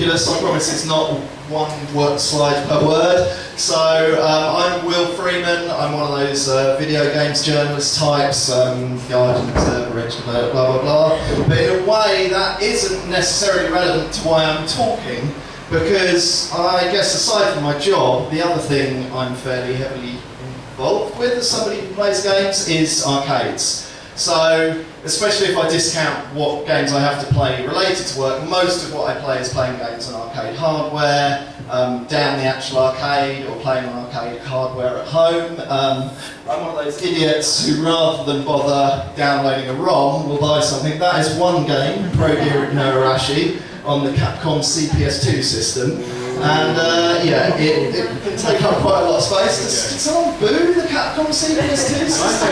ridiculous. I promise it's not one slide per word. So I'm Will Freeman. I'm one of those video games journalist types, guardian, observer, extrovert, blah, blah, blah. But in a way that isn't necessarily relevant to why I'm talking, because I guess aside from my job, the other thing I'm fairly heavily involved with as somebody who plays games is arcades. So, especially if I discount what games I have to play related to work, most of what I play is playing games on arcade hardware, down the actual arcade, or playing on arcade hardware at home. I'm one of those idiots who, rather than bother downloading a ROM, will buy something. That is one game, Pro Gear no Arashi, on the Capcom CPS2 system. And yeah, it can take up quite a lot of space. Did someone boo the Capcom CPS2 system?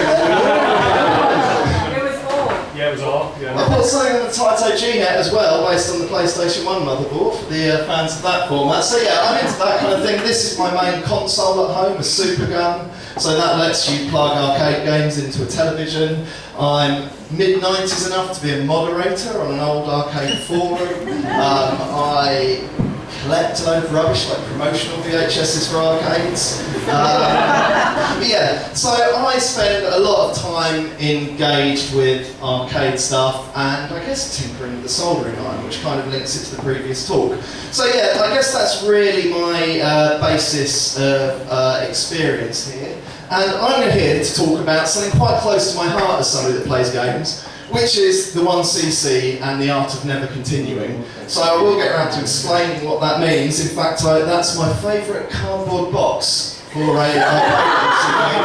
It was all. Yeah, it was all. Yeah. I bought something on the Taito G-Net as well, based on the PlayStation 1 motherboard for the fans of that format. So yeah, I'm into that kind of thing. This is my main console at home, a Super Gun. So that lets you plug arcade games into a television. I'm mid-90s enough to be a moderator on an old arcade forum. I collect a load of rubbish like promotional VHSs for arcades. But yeah, so I spend a lot of time engaged with arcade stuff and I guess tinkering with the soldering iron, which kind of links it to the previous talk. So yeah, I guess that's really my basis of experience here. And I'm here to talk about something quite close to my heart as somebody that plays games, which is the 1cc and the art of never continuing. So I will get around to explaining what that means. In fact, that's my favourite cardboard box for a arcade.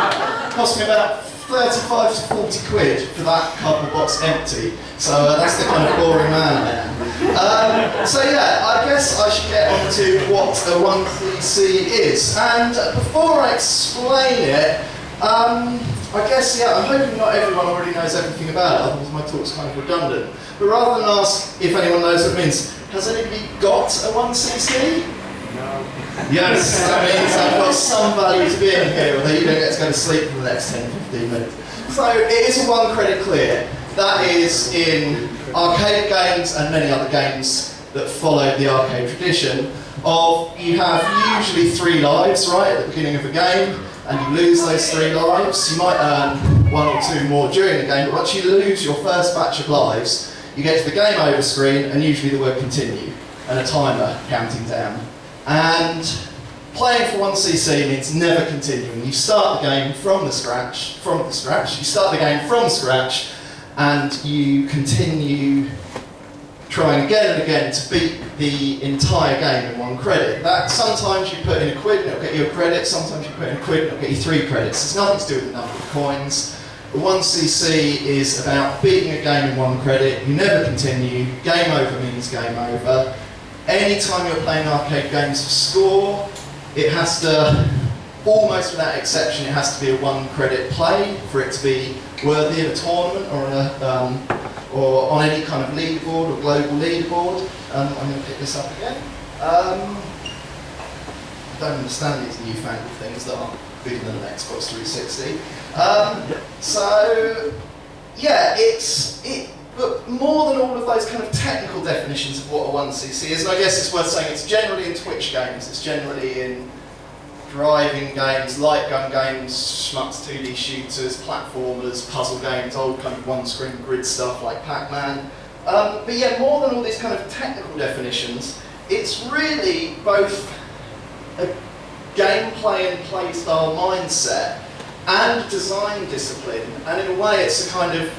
It cost me about 35 to 40 quid for that cardboard box empty. So that's the kind of boring man I am. So yeah, I guess I should get on to what a 1cc is. And before I explain it, I guess, yeah, I'm hoping not everyone already knows everything about it, otherwise my talk's kind of redundant. But rather than ask if anyone knows what it means, has anybody got a 1cc? No. Yes, that means I've got some value to being here, although you don't get to go to sleep for the next 10, 15 minutes. So it is a 1 credit clear. That is in arcade games and many other games that follow the arcade tradition of you have usually 3 lives, right, at the beginning of a game, and you lose those 3 lives. You might earn 1 or 2 more during the game, but once you lose your first batch of lives, you get to the game over screen and usually the word continue and a timer counting down. And playing for 1cc means never continuing. You start the game from scratch. You start the game from scratch and you continue trying again and again to beat the entire game in 1 credit. That sometimes you put in a quid and it'll get you a credit, sometimes you put in a quid and it'll get you 3 credits. It's nothing to do with the number of coins. The 1cc is about beating a game in 1 credit. You never continue. Game over means game over. Anytime you're playing arcade games for score, it has to, almost without exception, it has to be a 1 credit play for it to be worthy of a tournament or on any kind of leaderboard or global leaderboard. I'm going to pick this up again. I don't understand these newfangled things that aren't bigger than an Xbox 360. So, yeah, but more than all of those kind of technical definitions of what a 1cc is, and I guess it's worth saying it's generally in Twitch games, it's generally in driving games, light gun games, schmucks 2D shooters, platformers, puzzle games, old kind of 1-screen grid stuff like Pac-Man. But yeah, more than all these kind of technical definitions, it's really both a gameplay and play style mindset and design discipline, and in a way it's a kind of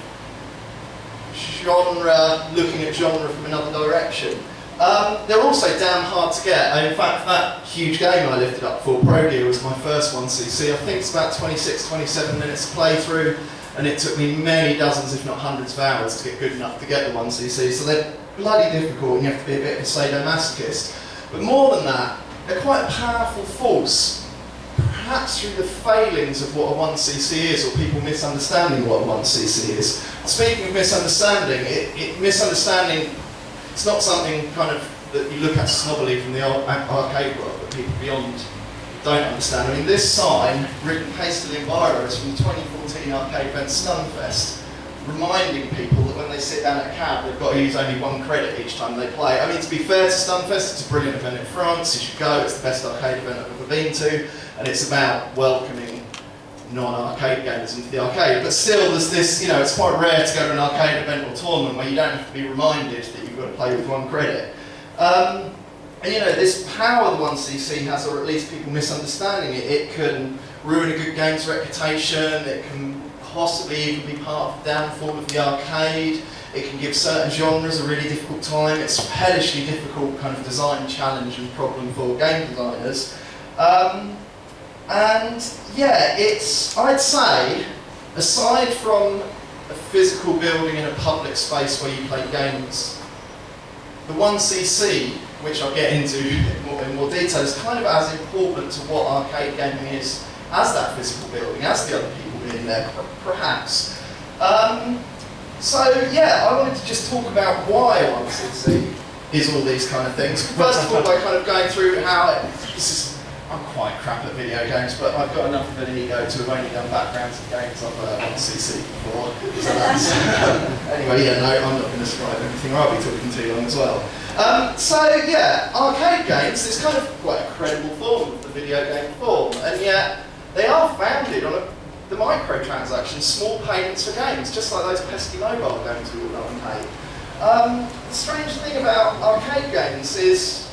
genre, looking at genre from another direction. They're also damn hard to get. In fact, that huge game I lifted up for, Pro Gear, was my first 1cc. I think it's about 26, 27 minutes to play through, and it took me many dozens, if not hundreds of hours to get good enough to get the 1cc. So they're bloody difficult, and you have to be a bit of a sadomasochist. But more than that, they're quite a powerful force, perhaps through the failings of what a 1cc is, or people misunderstanding what a 1cc is. Speaking of misunderstanding, misunderstanding, it's not something kind of that you look at snobbily from the old arcade world that people beyond don't understand. I mean, this sign, written hastily in biro, is from the 2014 arcade event Stunfest. reminding people that when they sit down at a cab, they've got to use only 1 credit each time they play. I mean, to be fair to Stunfest, it's a brilliant event in France. You should go. It's the best arcade event I've ever been to, and it's about welcoming non-arcade gamers into the arcade. But still, there's this, you know, it's quite rare to go to an arcade event or tournament where you don't have to be reminded that you've got to play with 1 credit. And you know, this power the 1cc has, or at least people misunderstanding it, it can ruin a good game's reputation, it can possibly even be part of the downfall of the arcade, it can give certain genres a really difficult time. It's a hellishly difficult kind of design challenge and problem for game designers. And yeah, it's, I'd say, aside from a physical building in a public space where you play games, the 1cc, which I'll get into in more detail, is kind of as important to what arcade gaming is as that physical building, as the other people being there, perhaps. So yeah, I wanted to just talk about why 1cc is all these kind of things. First of all, by kind of going through how I'm quite crap at video games, but I've got enough of an ego to have only done backgrounds of games of 1cc before. So that's, anyway, yeah, no, I'm not going to describe everything, or I'll be talking too long as well. So yeah, arcade games is kind of quite a credible form of the video game form, and yet they are founded on the microtransactions, small payments for games, just like those pesky mobile games we all know and hate. The strange thing about arcade games is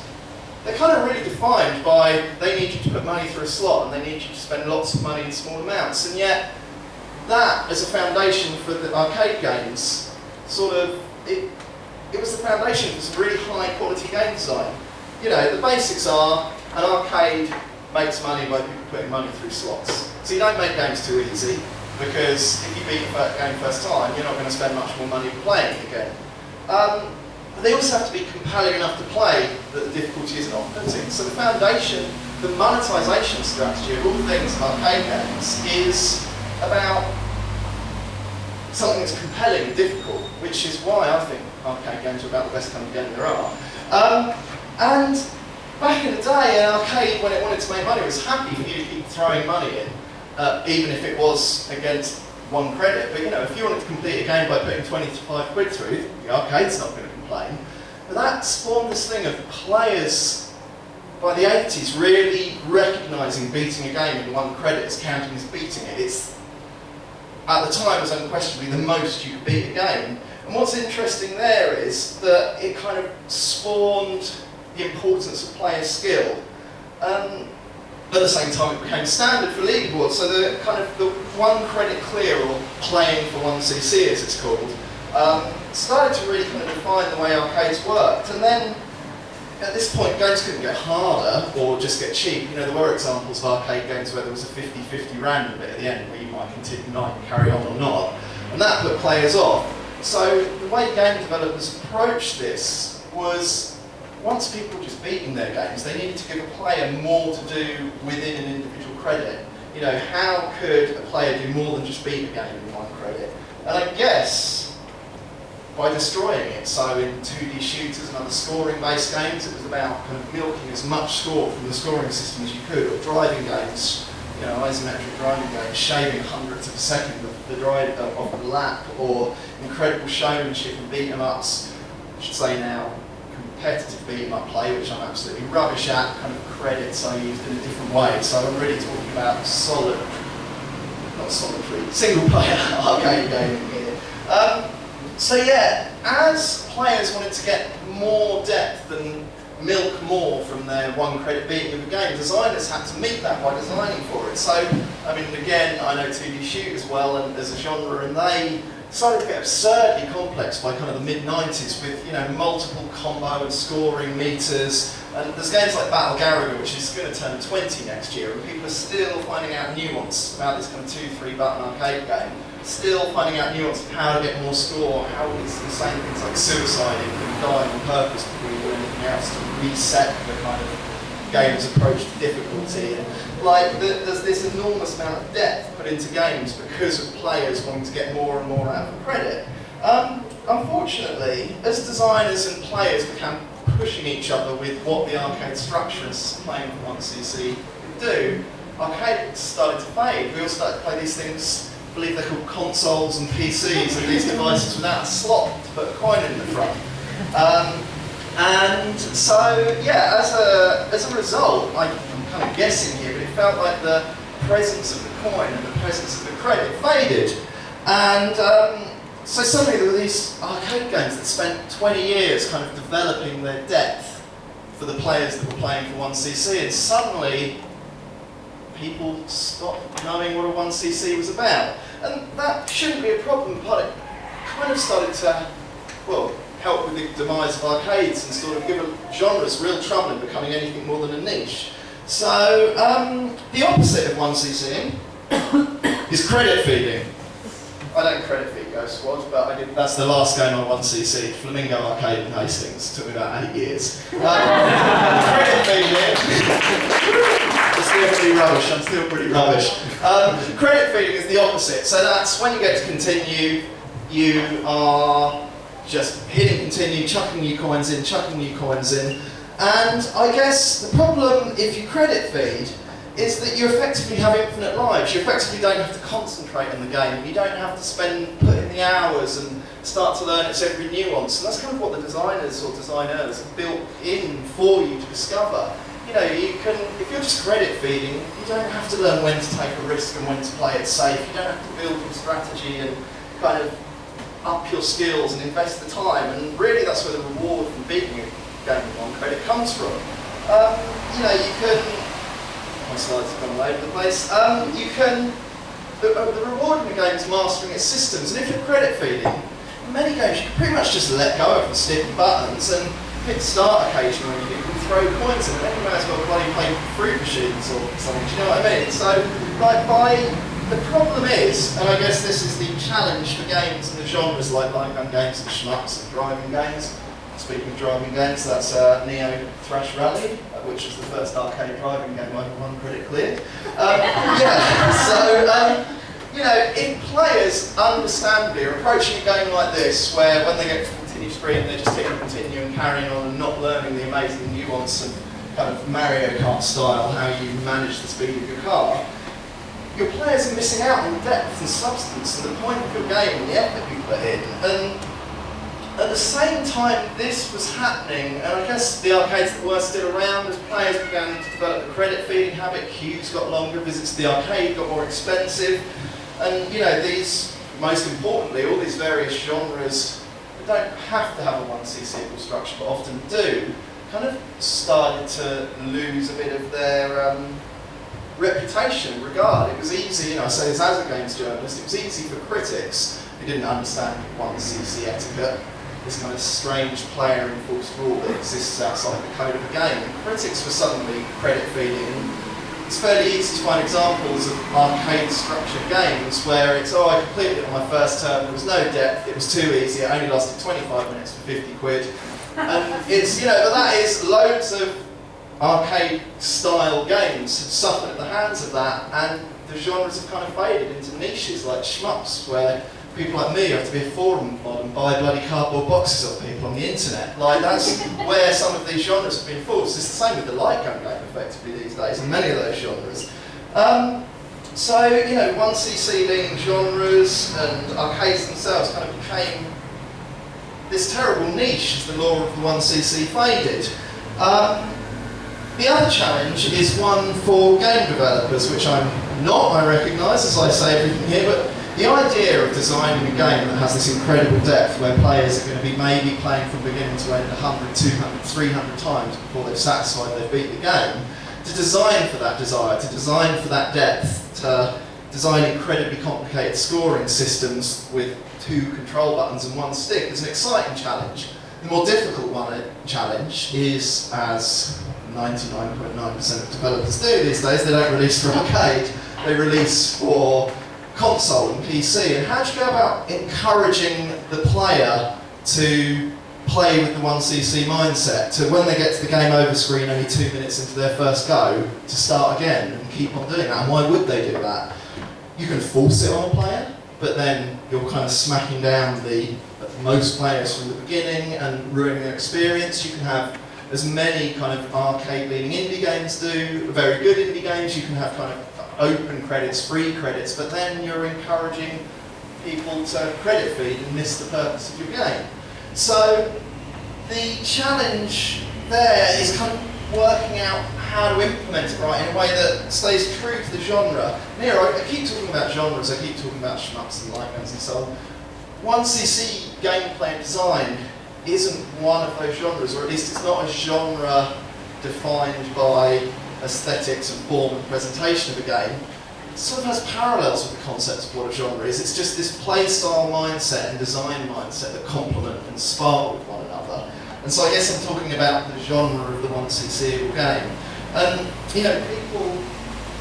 they're kind of really defined by they need you to put money through a slot and they need you to spend lots of money in small amounts, and yet that as a foundation for the arcade games, sort of, it was the foundation for some really high quality game design. You know, the basics are an arcade makes money by people putting money through slots. So you don't make games too easy, because if you beat a game first time, you're not going to spend much more money playing it again. But they also have to be compelling enough to play that the difficulty isn't off-putting. So the foundation, the monetization strategy of all things in arcade games is about something that's compelling and difficult, which is why I think arcade games are about the best kind of game there are. And back in the day, an arcade, when it wanted to make money, was happy for you to keep throwing money in, even if it was against 1 credit. But you know, if you wanted to complete a game by putting 25 quid through, the arcade's not going to complain. But that spawned this thing of players, by the 80s, really recognising beating a game in 1 credit as counting as beating it. It's, at the time, was unquestionably the most you could beat a game. And what's interesting there is that it kind of spawned the importance of player skill. At the same time, it became standard for leaderboards. So the kind of the 1 credit clear, or playing for 1cc as it's called, started to really kind of define the way arcades worked. And then at this point, games couldn't get harder or just get cheap. You know, there were examples of arcade games where there was a 50-50 random bit at the end where you might continue, carry on or not, and that put players off. So the way game developers approached this was, once people were just beating their games, they needed to give a player more to do within an individual credit. You know, how could a player do more than just beat a game in 1 credit? And I guess by destroying it. So in 2D shooters and other scoring-based games, it was about kind of milking as much score from the scoring system as you could. Or driving games, you know, isometric driving games, shaving hundredths of a second of the drive off the lap, or incredible showmanship and beat-em-ups. I should say now, competitive beat-em-up play, which I'm absolutely rubbish at. Kind of credits I used in a different way. So I'm really talking about single-player arcade gaming here. So yeah, as players wanted to get more depth and milk more from their 1 credit beating of a game, designers had to meet that by designing for it. So, I mean, again, I know 2D shooters well and as a genre, and they started to get absurdly complex by kind of the mid-90s with, you know, multiple combo and scoring meters. And there's games like Battle Garaga, which is going to turn 20 next year, and people are still finding out nuance about this kind of 2-3 button arcade game. Still finding out nuance of how to get more score, how it's insane things like suiciding and dying on purpose before you do anything else to reset the kind of game's approach to difficulty. And like, there's this enormous amount of depth put into games because of players wanting to get more and more out of the credit. Unfortunately, as designers and players began pushing each other with what the arcade structures playing for 1cc could do, arcades started to fade. We all started to play these things believe they're called consoles and PCs, and these devices without a slot to put a coin in the front. And so, yeah, as a result, I'm kind of guessing here, but it felt like the presence of the coin and the presence of the credit faded. And so suddenly there were these arcade games that spent 20 years kind of developing their depth for the players that were playing for 1cc, and suddenly people stopped knowing what a 1cc was about. And that shouldn't be a problem, but it kind of started to, well, help with the demise of arcades and sort of give genres real trouble in becoming anything more than a niche. So the opposite of 1ccing is credit feeding. I don't credit feed Ghost Squad, but that's the last game on 1cc, Flamingo Arcade in Hastings. It took me about 8 years. Credit feeding. I'm still pretty rubbish. Credit feeding is the opposite. So that's when you get to continue, you are just hitting continue, chucking new coins in, and I guess the problem if you credit feed is that you effectively have infinite lives. You effectively don't have to concentrate on the game. You don't have to put in the hours and start to learn its every nuance. And that's kind of what the designers or designers have built in for you to discover. You know, you can, if you're just credit feeding, you don't have to learn when to take a risk and when to play it safe. You don't have to build your strategy and kind of up your skills and invest the time. And really that's where the reward from beating a game with one credit comes from. You know, you can, my slides have gone all over the place. The reward in the game is mastering its systems. And if you're credit feeding, in many games you can pretty much just let go of the stick and buttons and hit start occasionally when you can throw coins in, and then you might as well bloody play fruit machines or something, do you know what I mean? So, the problem is, and I guess this is the challenge for games and the genres like light gun games and shmups and driving games. Speaking of driving games, that's Neo Thrash Rally, which was the first arcade driving game I ever won credit cleared. You know, if players understandably are approaching a game like this, where when they get to the continue screen, they're just hitting continue and carrying on and not learning the amazing nuance of kind of Mario Kart style, how you manage the speed of your car, your players are missing out on the depth and substance and the point of your game and the effort you put in. And at the same time this was happening, and I guess the arcades that were still around, as players began to develop the credit feeding habit, queues got longer, visits to the arcade got more expensive, and you know, these, most importantly, all these various genres that don't have to have a 1cc equal structure, but often do, kind of started to lose a bit of their reputation and regard. It was easy, you know, I say this as a games journalist, it was easy for critics who didn't understand 1cc etiquette, this kind of strange player enforced rule that exists outside the code of the game. And critics were suddenly credit feeding. It's fairly easy to find examples of arcade structured games where it's, oh, I completed it on my first term, there was no depth, it was too easy, it only lasted 25 minutes for 50 quid. And it's, you know, but that is loads of arcade style games have suffered at the hands of that, and the genres have kind of faded into niches like shmups, where people like me have to be a forum mod and buy bloody cardboard boxes of people on the internet. Like, that's where some of these genres have been forced. It's the same with the light gun game effectively these days, and many of those genres. So, you know, 1cc leaning genres and arcades themselves kind of became this terrible niche as the law of the 1cc faded. The other challenge is one for game developers, which I'm not, I recognise, as I say everything here, but the idea of designing a game that has this incredible depth where players are going to be maybe playing from beginning to end 100, 200, 300 times before they're satisfied they've beat the game, to design for that desire, to design for that depth, to design incredibly complicated scoring systems with 2 control buttons and 1 stick is an exciting challenge. The more difficult challenge is, as 99.9% of developers do these days, they don't release for arcade, they release for console and PC. And how do you go about encouraging the player to play with the 1cc mindset, to when they get to the game over screen only 2 minutes into their first go, to start again and keep on doing that? And why would they do that? You can force it on a player, but then you're kind of smacking down most players from the beginning and ruining their experience. You can have as many kind of arcade leaning indie games do, very good indie games. You can have kind of open credits, free credits, but then you're encouraging people to credit feed and miss the purpose of your game. So the challenge there is kind of working out how to implement it right in a way that stays true to the genre. And here, I keep talking about genres, I keep talking about shmups and light guns and so on. 1cc gameplay and design isn't one of those genres, or at least it's not a genre defined by aesthetics and form and presentation of a game. It sort of has parallels with the concept of what a genre is. It's just this play style mindset and design mindset that complement and spar with one another. And so I guess I'm talking about the genre of the 1cc game. And people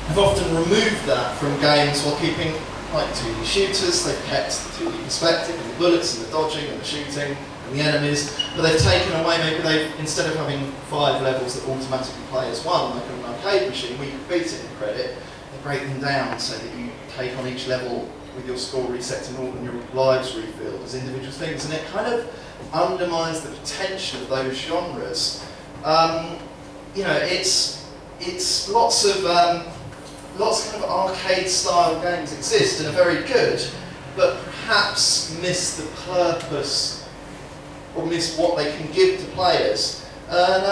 have often removed that from games while keeping like 2D shooters. They've kept the 2D perspective and the bullets and the dodging and the shooting and the enemies, but they've taken away, maybe instead of having 5 levels that automatically play as one, like an arcade machine, where you can beat it in credit, they break them down so that you take on each level with your score reset and your lives refilled as individual things, and it kind of undermines the potential of those genres. It's lots of kind of arcade style games exist and are very good, but perhaps miss the purpose or miss what they can give to players. And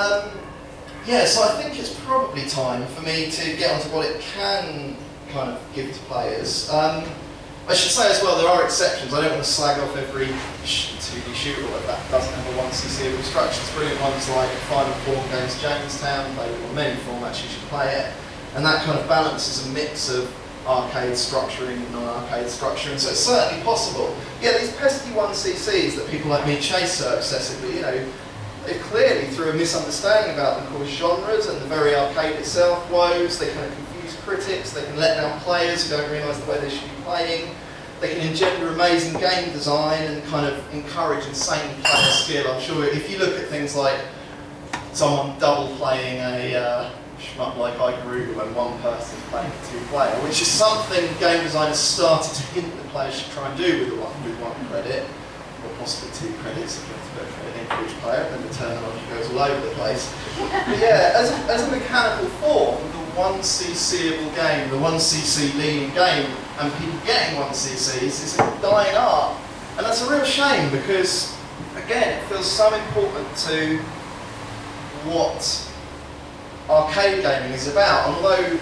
so I think it's probably time for me to get onto what it can kind of give to players. I should say as well, there are exceptions. I don't want to slag off every 2D shooter like that doesn't have a 1cc instructions. Brilliant ones like Final Form Games Jamestown, available in many formats, you should play it. And that kind of balances a mix of arcade structuring and non-arcade structuring, so it's certainly possible. Yeah, these pesky 1cc's that people like me chase so excessively, they clearly, through a misunderstanding about them, cause genres and the very arcade itself woes. They kind of confuse critics, they can let down players who don't realise the way they should be playing. They can engender amazing game design and kind of encourage insane player skill. I'm sure if you look at things like someone double playing a shmup like Ikaruga when one person is playing a 2-player, which is something game designers started to hint that players should try and do with one credit, or possibly 2 credits if you have to put a credit in for each player, and the terminology goes all over the place. But yeah, as a mechanical form, the 1cc-able game, the 1cc leaning game, and people getting 1cc's is a dying art. And that's a real shame because, again, it feels so important to what arcade gaming is about. And although,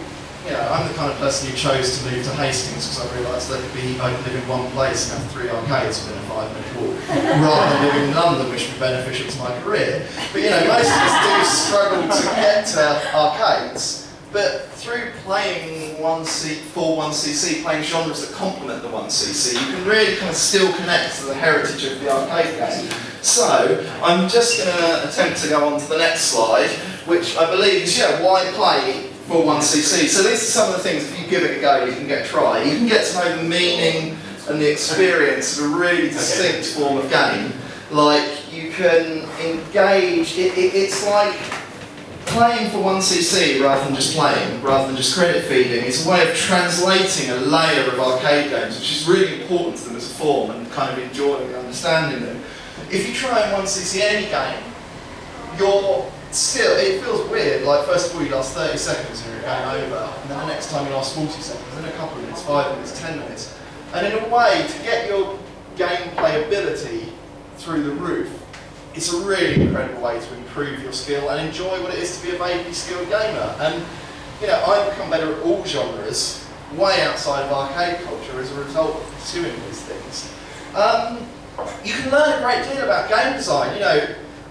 I'm the kind of person who chose to move to Hastings because I realised I could live in one place and have 3 arcades within a 5-minute walk, rather than living in London, which would be beneficial to my career. But most of us do struggle to get to arcades. But through playing 1cc, playing genres that complement the 1cc, you can really kind of still connect to the heritage of the arcade game. So, I'm just going to attempt to go on to the next slide, which I believe is, why play for 1cc. So these are some of the things, if you give it a go, you can get a try. You can get to know the meaning and the experience of a really distinct form of game. Like, you can engage, it's like playing for 1cc rather than just playing, rather than just credit feeding. It's a way of translating a layer of arcade games, which is really important to them as a form, and kind of enjoying and understanding them. If you try in 1cc any game, it feels weird. Like, first of all, you last 30 seconds and you're game over, and then the next time you last 40 seconds, then a couple of minutes, 5 minutes, 10 minutes. And in a way, to get your gameplay ability through the roof, it's a really incredible way to improve your skill and enjoy what it is to be a vaguely skilled gamer. And I've become better at all genres, way outside of arcade culture as a result of pursuing these things. You can learn a great deal about game design.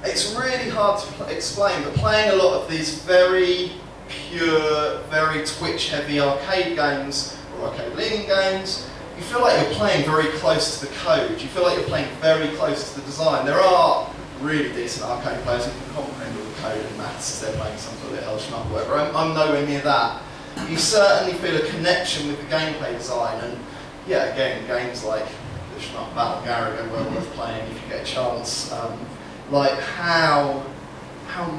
It's really hard to explain, but playing a lot of these very pure, very twitch-heavy arcade games, or arcade-leaning games, you feel like you're playing very close to the code. You feel like you're playing very close to the design. There are really decent arcade players who can comprehend all the code and maths as they're playing some sort of L shmup or whatever. I'm nowhere near that. You certainly feel a connection with the gameplay design, and again, games like the shmup Battle Garrett are well worth playing if you get a chance. Like how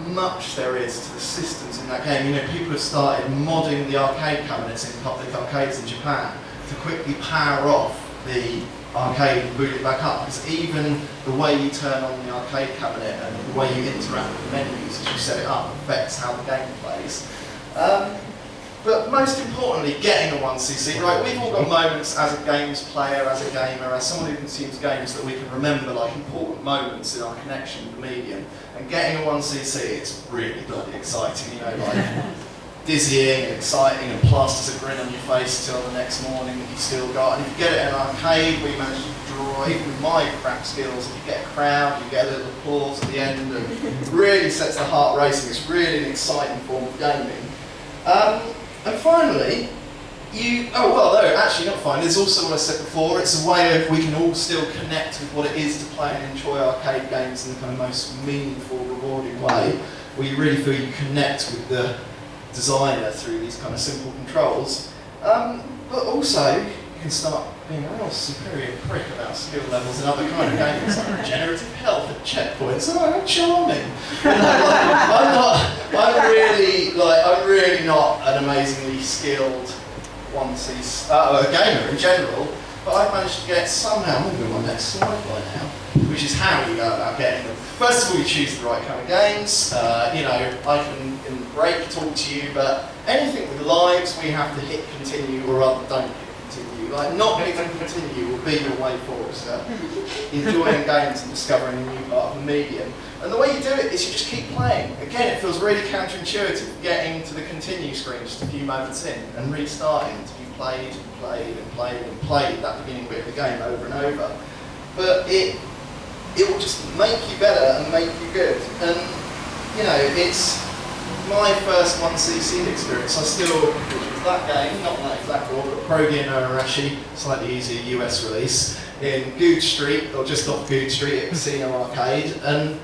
much there is to the systems in that game. People have started modding the arcade cabinets in public arcades in Japan to quickly power off the arcade and boot it back up, because even the way you turn on the arcade cabinet and the way you interact with the menus as you set it up affects how the game plays. But most importantly, getting a 1cc right. We've all got moments as a games player, as a gamer, as someone who consumes games that we can remember, like important moments in our connection with the medium. And getting a 1cc, it's really bloody exciting, you know, like dizzying and exciting, and plasters a grin on your face till the next morning that you've still got. And if you get it in an arcade, we manage to draw, even with my crap skills, if you get a crowd, you get a little applause at the end, and it really sets the heart racing. It's really an exciting form of gaming. And finally, actually not finally, there's also what I said before, it's a way of we can all still connect with what it is to play and enjoy arcade games in the kind of most meaningful, rewarding way, where you really feel you connect with the designer through these kind of simple controls. But also, you can start being a real superior prick about skill levels in other kind of games, like regenerative health and checkpoints. Oh, how charming! You know, I'm really not an amazingly skilled gamer in general, but I've managed to get somehow, I'm moving on my next slide by now, which is how you go about getting them. First of all, you choose the right kind of games. You know, I can, in the break, talk to you, but anything with lives, we have to hit continue, or rather don't hit continue. Like, not hitting continue will be your way forward. So, enjoying games and discovering a new part of the medium. And the way you do it is you just keep playing. Again, it feels really counterintuitive, getting to the continue screen just a few moments in, and restarting until you played and played and played and played that beginning bit of the game over and over. But it will just make you better and make you good. And, you know, it's my first 1cc experience. I still, which was that game, not that exact order, but Progi no Arashi, slightly easier US release, in Good Street, or just off Good Street at Casino Arcade. And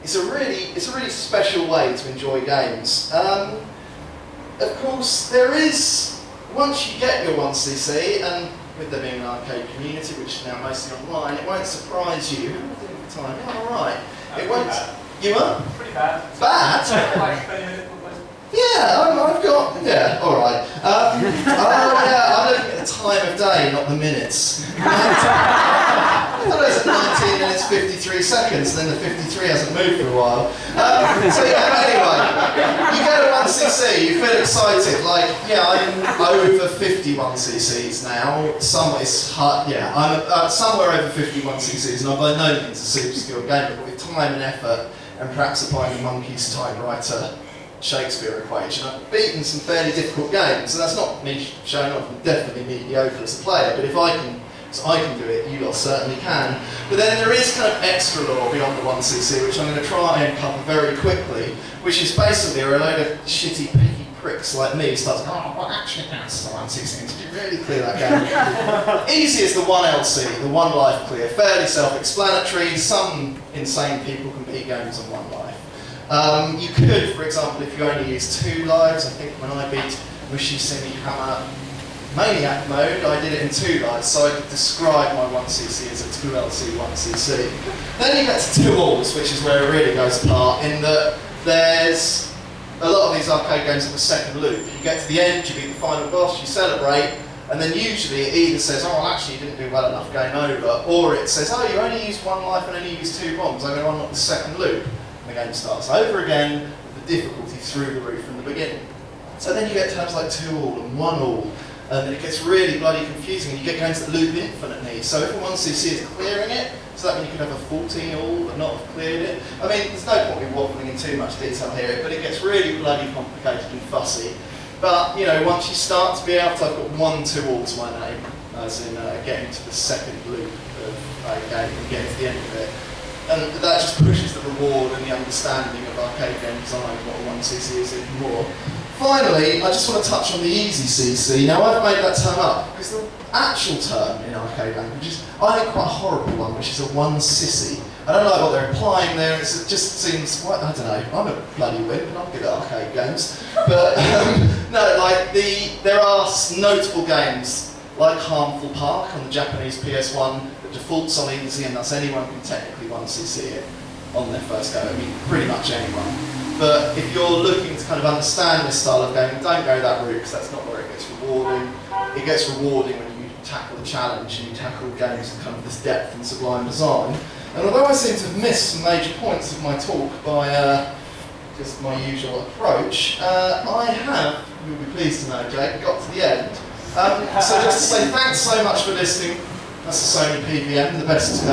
it's a really special way to enjoy games. Of course, there is, once you get your 1cc, and with there being an arcade community, which is now mostly online, it won't surprise you. How am I doing for time? Yeah, alright. It won't. You are? Pretty bad. Bad? Like 20 minutes. Yeah, I've got. Yeah, alright. I'm looking at the time of day, not the minutes. I thought it was at 19 minutes 53 seconds, and then the 53 hasn't moved for a while. So yeah, anyway, you go to 1cc, you feel excited. Like, yeah, I'm over 51cc's now. I'm somewhere over 51cc's, and I'm by no means a super skilled gamer, but with time and effort, and perhaps applying the monkey's typewriter Shakespeare equation, I've beaten some fairly difficult games, and that's not me showing off. I'm definitely mediocre as a player, but if I can do it, you lot certainly can. But then there is kind of extra lore beyond the 1cc, which I'm going to try and cover very quickly, which is basically a load of shitty, picky pricks like me starts going, oh, what actually counts as the 1cc? Did you really clear that game? Easy as the 1LC, the one life clear, fairly self-explanatory. Some insane people can beat games on one life. You could, for example, if you only use 2 lives, I think when I beat Mushi Semi Hammer Maniac mode, I did it in 2 lives, so I could describe my 1cc as a 2LC 1cc. Then you get to 2 alls, which is where it really goes apart, in that there's a lot of these arcade games have a second loop. You get to the end, you beat the final boss, you celebrate, and then usually it either says, oh, well, actually you didn't do well enough, game over, or it says, oh, you only used 1 life and only used 2 bombs, I'm going to unlock the second loop. And the game starts over again, with the difficulty through the roof from the beginning. So then you get terms like 2 all and 1 all, and then it gets really bloody confusing, and you get games that loop infinitely. So if a 1cc is clearing it, so that means you can have a 14 all but not have cleared it. I mean, there's no point in waffling in too much detail here, but it gets really bloody complicated and fussy. But, you know, once you start to be able to, I've got 1 2 all to my name, as in getting to the second loop of a game and getting to the end of it. And that just pushes the reward and the understanding of arcade game design, what a 1cc is even more. Finally, I just want to touch on the easy CC. Now, I've made that term up because the actual term in arcade language is, I think, quite a horrible one, which is a 1cc. I don't like what they're implying there. It just seems quite, I don't know, I'm a bloody wimp and I'm good at arcade games. But no, like there are notable games like Harmful Park on the Japanese PS1 that defaults on easy, and thus anyone can technically 1cc it on their first go. I mean, pretty much anyone. But if you're looking to kind of understand this style of gaming, don't go that route, because that's not where it gets rewarding. It gets rewarding when you tackle the challenge and you tackle games with kind of this depth and sublime design. And although I seem to have missed some major points of my talk by just my usual approach, you'll be pleased to know, Jake, got to the end. So just to say thanks so much for listening. That's the Sony PVM, the best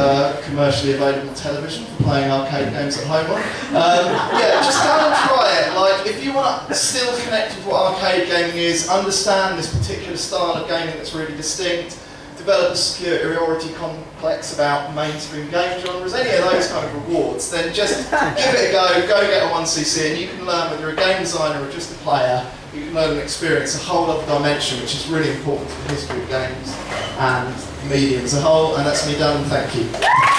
commercially available television for playing arcade games at home on. Yeah, just go and try it. Like, if you want to still connect with what arcade gaming is, understand this particular style of gaming that's really distinct, develop a superiority complex about mainstream game genres, any of those kind of rewards, then just give it a go get a 1cc, and you can learn whether you're a game designer or just a player. You can learn and experience a whole other dimension, which is really important for the history of games and media as a whole. And that's me done. Thank you.